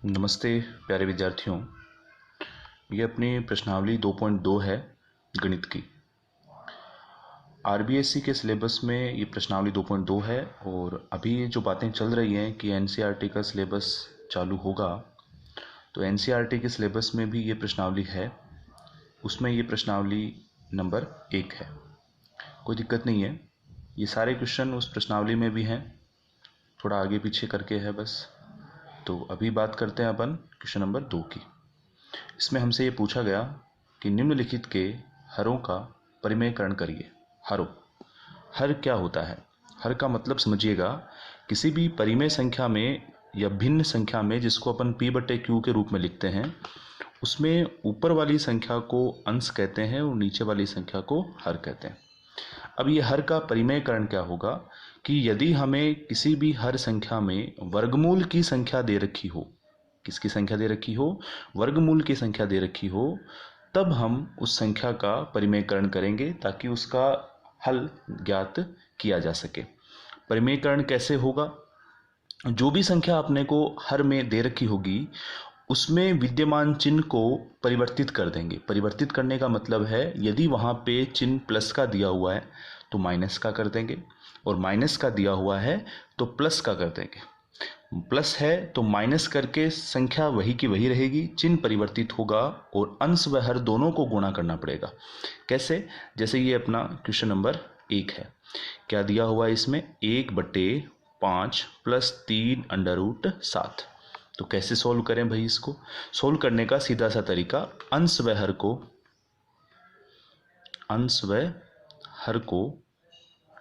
नमस्ते प्यारे विद्यार्थियों। ये अपनी प्रश्नावली 2.2 है गणित की। आरबीएससी के सिलेबस में ये प्रश्नावली 2.2 है और अभी ये जो बातें चल रही हैं कि एनसीईआरटी का सिलेबस चालू होगा, तो एनसीईआरटी के सिलेबस में भी ये प्रश्नावली है। उसमें ये प्रश्नावली नंबर 1 है। कोई दिक्कत नहीं है, ये सारे क्वेश्चन उस प्रश्नावली में भी हैं, थोड़ा आगे पीछे करके है बस। तो अभी बात करते हैं अपन क्वेश्चन नंबर 2 की। इसमें हमसे ये पूछा गया कि निम्नलिखित के हरों का परिमेयकरण करिए। हर क्या होता है? हर का मतलब समझिएगा, किसी भी परिमेय संख्या में या भिन्न संख्या में जिसको अपन p/q के रूप में लिखते हैं, उसमें ऊपर वाली संख्या को अंश कहते हैं और नीचे वाली संख्या को हर कहते हैं। अब ये हर का परिमेयकरण क्या होगा कि यदि हमें किसी भी हर संख्या में वर्गमूल की संख्या दे रखी हो, किसकी संख्या दे रखी हो? वर्गमूल की संख्या दे रखी हो, तब हम उस संख्या का परिमेयकरण करेंगे ताकि उसका हल ज्ञात किया जा सके। परिमेयकरण कैसे होगा? जो भी संख्या अपने को हर में दे रखी होगी उसमें विद्यमान चिन्ह को परिवर्तित कर देंगे। परिवर्तित करने का मतलब है, यदि वहाँ पे चिन्ह प्लस का दिया हुआ है तो माइनस का कर देंगे, और माइनस का दिया हुआ है तो प्लस का कर देंगे। प्लस है तो माइनस करके संख्या वही की वही रहेगी, चिन्ह परिवर्तित होगा और अंश व हर दोनों को गुणा करना पड़ेगा। कैसे? जैसे ये अपना क्वेश्चन नंबर 1 है। क्या दिया हुआ है इसमें? 1/5 + 3 √7। तो कैसे सोल्व करें भाई? इसको सोल्व करने का सीधा सा तरीका, अंश व हर को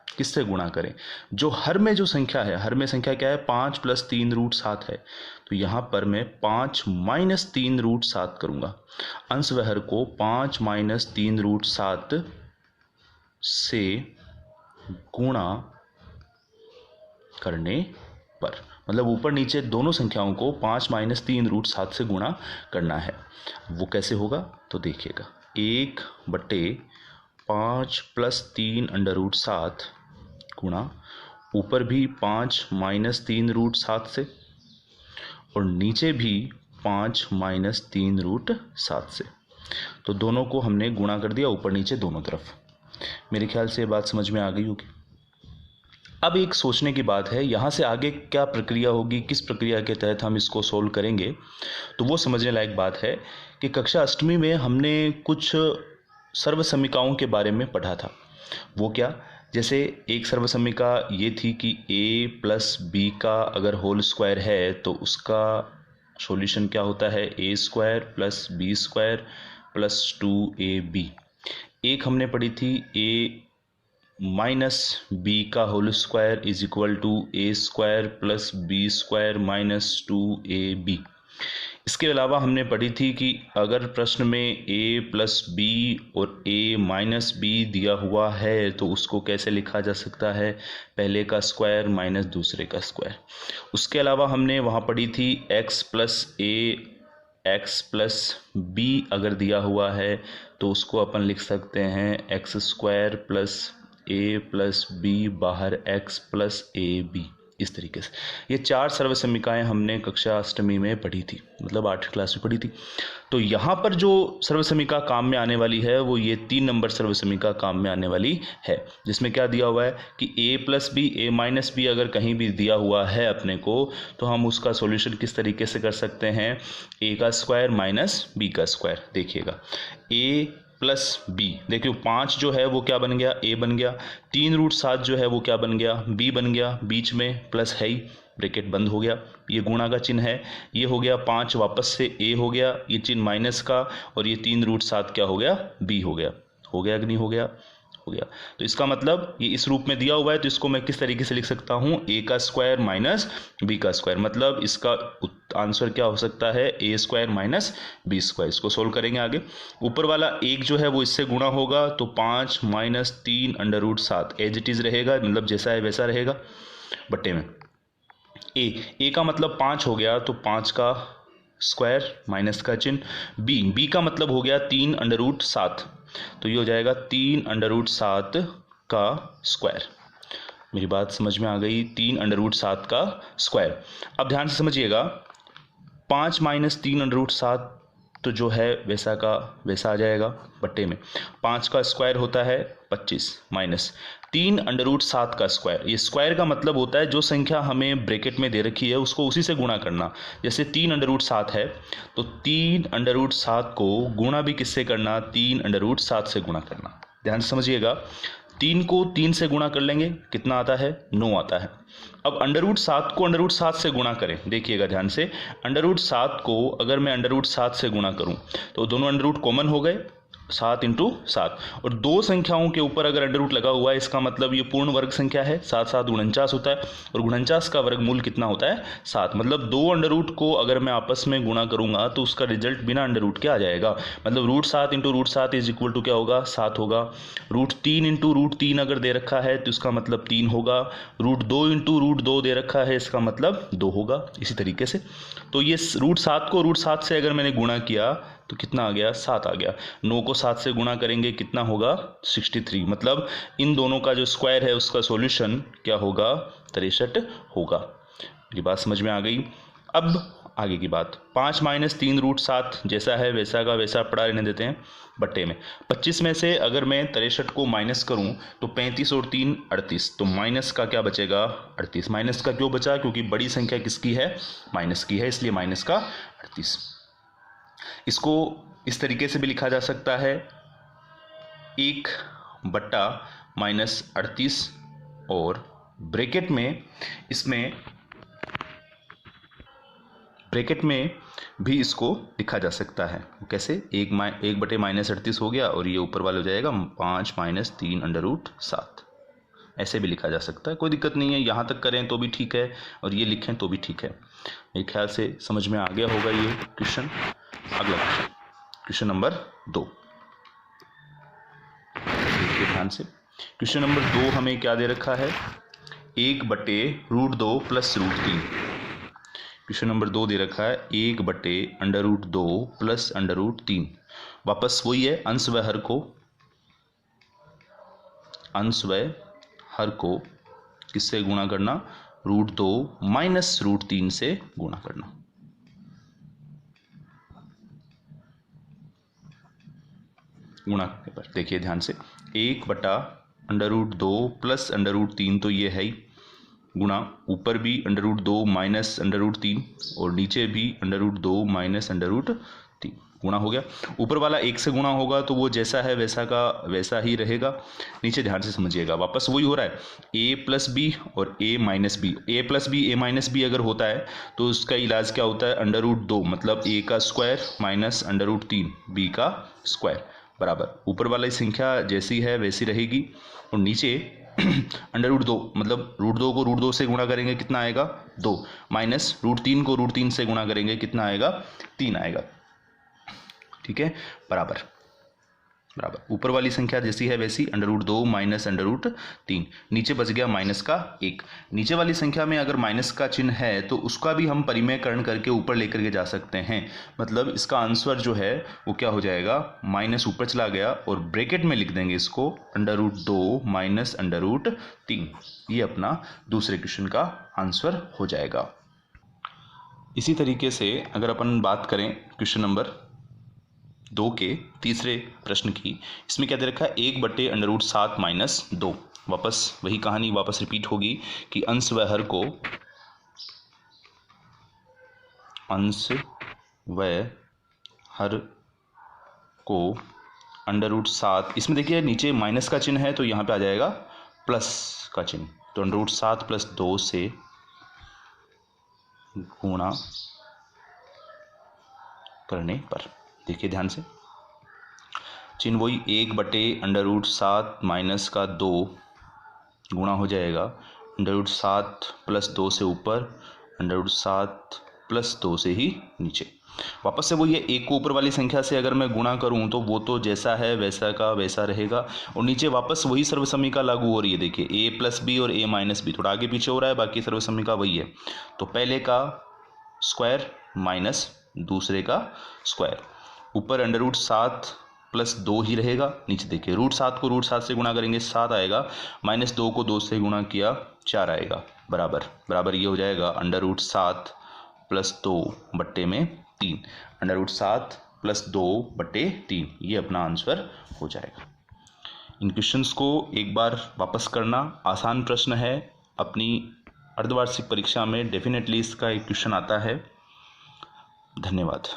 किससे गुणा करें? जो हर में जो संख्या है, हर में संख्या क्या है? 5 + 3 √7 है। तो यहाँ पर मैं 5 - 3 √7 करूँगा। अंश व हर को 5 - 3 √7 से गुणा करने पर, मतलब ऊपर नीचे दोनों संख्याओं को 5 - 3 √7 से गुणा करना है। वो कैसे होगा तो देखिएगा, 1/5 + 3 √7 गुणा ऊपर भी 5 - 3 √7 से और नीचे भी 5 - 3 √7 से। तो दोनों को हमने गुणा कर दिया, ऊपर नीचे दोनों तरफ। मेरे ख्याल से ये बात समझ में आ गई होगी। अब एक सोचने की बात है, यहाँ से आगे क्या प्रक्रिया होगी, किस प्रक्रिया के तहत हम इसको सोल्व करेंगे, तो वो समझने लायक बात है कि कक्षा 8वीं में हमने कुछ सर्वसमीकाओं के बारे में पढ़ा था। वो क्या? जैसे एक सर्वसमीका ये थी कि a + b का अगर होल स्क्वायर है तो उसका सॉल्यूशन क्या होता है? a² + b² + 2ab। एक हमने पढ़ी थी a - b का whole square = a² + b² - 2ab। इसके अलावा हमने पढ़ी थी कि अगर प्रश्न में a + b और a - b दिया हुआ है तो उसको कैसे लिखा जा सकता है? पहले का स्क्वायर माइनस दूसरे का स्क्वायर। उसके अलावा हमने वहाँ पढ़ी थी x + a x + b अगर दिया हुआ है तो उसको अपन लिख सकते हैं x² + a + b बाहर x + ab। इस तरीके से ये 4 सर्वसमीकाएं हमने कक्षा 8वीं में पढ़ी थी, मतलब 8वीं क्लास में पढ़ी थी। तो यहाँ पर जो सर्वसमीका काम में आने वाली है वो ये 3 नंबर सर्वसमीका काम में आने वाली है, जिसमें क्या दिया हुआ है कि a + b a - b अगर कहीं भी दिया हुआ है अपने को, तो हम उसका सॉल्यूशन किस तरीके से कर सकते हैं? a² - b²। देखिएगा, a + b, देखियो 5 जो है वो क्या बन गया? a बन गया। 3 √7 जो है वो क्या बन गया? b बन गया। बीच में प्लस है ही, ब्रैकेट बंद हो गया, ये गुणा का चिन्ह है। ये हो गया 5 वापस से a हो गया, ये चिन्ह माइनस का, और ये 3 √7 क्या हो गया? b हो गया। हो गया कि नहीं हो गया? हो गया। तो इसका मतलब ये इस रूप में दिया हुआ है, तो इसको मैं किस तरीके से लिख सकता हूँ? a² - b²। मतलब इसका आंसर क्या हो सकता है? a² - b²। इसको सोल्व करेंगे आगे। ऊपर वाला 1 जो है वो इससे गुणा होगा, तो 5 - 3 √7 एज इट इज रहेगा, मतलब जैसा है वैसा रहेगा, बट्टे में a का मतलब 5 हो गया, तो 5 का स्क्वायर माइनस का चिन्ह। b का मतलब हो गया 3 √7, तो ये हो जाएगा 3 √7 का स्क्वायर। मेरी बात समझ में आ गई? 3 √7 का स्क्वायर। अब ध्यान से समझिएगा, 5 माइनस 3 अंडर रूट 7 तो जो है वैसा का वैसा आ जाएगा बट्टे में। 5 का स्क्वायर होता है 25 माइनस 3 अंडर रूट 7 का स्क्वायर। ये स्क्वायर का मतलब होता है जो संख्या हमें ब्रैकेट में दे रखी है उसको उसी से गुणा करना। जैसे 3 अंडर रूट 7 है तो 3 अंडर रूट 7 को गुणा भी किससे करना, 3 अंडर रूट 7 से गुणा करना। ध्यान से समझिएगा, 3 को 3 से गुणा कर लेंगे, कितना आता है, 9 आता है। अब अंडर रूट 7 को अंडर रूट 7 से गुणा करें, देखिएगा ध्यान से, अंडर रूट 7 को अगर मैं अंडर रूट 7 से गुणा करूं तो दोनों अंडर रूट कॉमन हो गए, 7 इंटू 7, और दो संख्याओं के ऊपर अगर अंडर रूट लगा हुआ है इसका मतलब ये पूर्ण वर्ग संख्या है, 7 7 49 होता है, और 49 का वर्गमूल कितना होता है, 7। मतलब दो अंडर रूट को अगर मैं आपस में गुणा करूंगा तो उसका रिजल्ट बिना अंडर रूट के आ जाएगा। मतलब root 7 into root 7 is equal to क्या होगा, 7 होगा। रूट 3 इंटू रूट 3 अगर दे रखा है तो इसका मतलब 3 होगा। रूट 2 इंटू रूट 2 दे रखा है इसका मतलब 2 होगा। इसी तरीके से तो ये रूट 7 को रूट 7 से अगर मैंने गुणा किया तो कितना आ गया, 7 आ गया। 9 को 7 से गुणा करेंगे कितना होगा, 63। मतलब इन दोनों का जो स्क्वायर है उसका सॉल्यूशन क्या होगा, 63 होगा। मेरी बात समझ में आ गई। अब आगे की बात, 5 माइनस 3 रूट 7 जैसा है वैसा का वैसा पड़ा रहने देते हैं बट्टे में। 25 में से अगर मैं 63 को माइनस करूं तो 35 और 3 38, तो माइनस का क्या बचेगा, 38। माइनस का क्यों बचा, क्योंकि बड़ी संख्या किसकी है, माइनस की है, इसलिए माइनस का 38। इसको इस तरीके से भी लिखा जा सकता है, 1 बट्टा माइनस 38, और ब्रैकेट में इसमें ब्रैकेट में भी इसको लिखा जा सकता है। कैसे, 1 बटे माइनस 38 हो गया और ये ऊपर वाले हो जाएगा 5 माइनस 3 अंडर रूट 7। ऐसे भी लिखा जा सकता है, कोई दिक्कत नहीं है। यहाँ तक करें तो भी ठीक है और ये लिखें तो भी ठीक है। मेरे ख्याल से समझ में आ गया होगा ये क्वेश्चन। अगला क्वेश्चन, क्वेश्चन नंबर 2, देखिए ध्यान से। क्वेश्चन नंबर 2 हमें क्या दे रखा है, 1 बटे root 2 plus root 3। Question number 2 दे रखा है 1 बटे under root 2 plus under root 3। वापस वही है, अंश व हर को किससे गुणा करना, रूट 2 माइनस रूट 3 से गुणा करना। गुणा करने पर देखिए ध्यान से, 1 बटा under root 2 plus under root 3 तो ये है ही, गुणा ऊपर भी under root 2 minus under root 3 और नीचे भी under root 2 minus under root 3, गुणा हो गया। ऊपर वाला 1 से गुणा होगा तो वो जैसा है वैसा का वैसा ही रहेगा। नीचे ध्यान से समझिएगा, वापस वही हो रहा है, a प्लस बी और a minus B. a plus B, a minus B अगर होता है तो उसका इलाज क्या होता है, अंडर रूट 2 मतलब a का square minus under root 3 b का स्क्वायर बराबर ऊपर वाली संख्या जैसी है वैसी रहेगी, और नीचे अंडर रूट 2 मतलब रूट 2 को रूट 2 से गुणा करेंगे कितना आएगा, 2, माइनस रूट 3 को रूट 3 से गुणा करेंगे कितना आएगा, 3 आएगा। ठीक है, बराबर ऊपर वाली संख्या जैसी है वैसी, under root 2 minus under root 3, नीचे बच गया माइनस का 1। नीचे वाली संख्या में अगर माइनस का चिन्ह है तो उसका भी हम परिमेयकरण करके ऊपर लेकर के जा सकते हैं। मतलब इसका आंसर जो है वो क्या हो जाएगा, माइनस ऊपर चला गया और ब्रैकेट में लिख देंगे इसको under root 2 minus under root 3। ये अपना दूसरे क्वेश्चन का आंसर हो जाएगा। इसी तरीके से अगर अपन बात करें क्वेश्चन नंबर 2 के तीसरे प्रश्न की, इसमें क्या दे रखा है, 1 बटे अंडर रूट 7 माइनस 2। वापस वही कहानी वापस रिपीट होगी कि अंश व हर को अंडर रूट 7, इसमें देखिए नीचे माइनस का चिन्ह है तो यहाँ पे आ जाएगा प्लस का चिन्ह, तो अंडर रूट 7 प्लस 2 से गुणा करने पर देखिए ध्यान से, चिन्ह वही 1 बटे अंडर रूट 7 माइनस का 2 गुणा हो जाएगा अंडर रूट 7 प्लस 2 से ऊपर, अंडर रूट 7 प्लस 2 से ही नीचे। वापस से वो ये 1 को ऊपर वाली संख्या से अगर मैं गुणा करूं तो वो तो जैसा है वैसा का वैसा रहेगा, और नीचे वापस वही सर्वसमीका लागू हो रही है। देखिए a प्लस बी और a माइनस बी, थोड़ा आगे पीछे हो रहा है, बाकी सर्वसमीका वही है। तो पहले का स्क्वायर माइनस दूसरे का स्क्वायर, ऊपर अंडर रूट 7 प्लस 2 ही रहेगा, नीचे देखिए रूट 7 को रूट 7 से गुणा करेंगे 7 आएगा, माइनस 2 को 2 से गुणा किया 4 आएगा, बराबर ये हो जाएगा अंडर रूट 7 प्लस 2/3, √7 प्लस 2/3, ये अपना आंसर हो जाएगा। इन क्वेश्चंस को एक बार वापस करना, आसान प्रश्न है, अपनी अर्धवार्षिक परीक्षा में डेफिनेटली इसका एक क्वेश्चन आता है। धन्यवाद।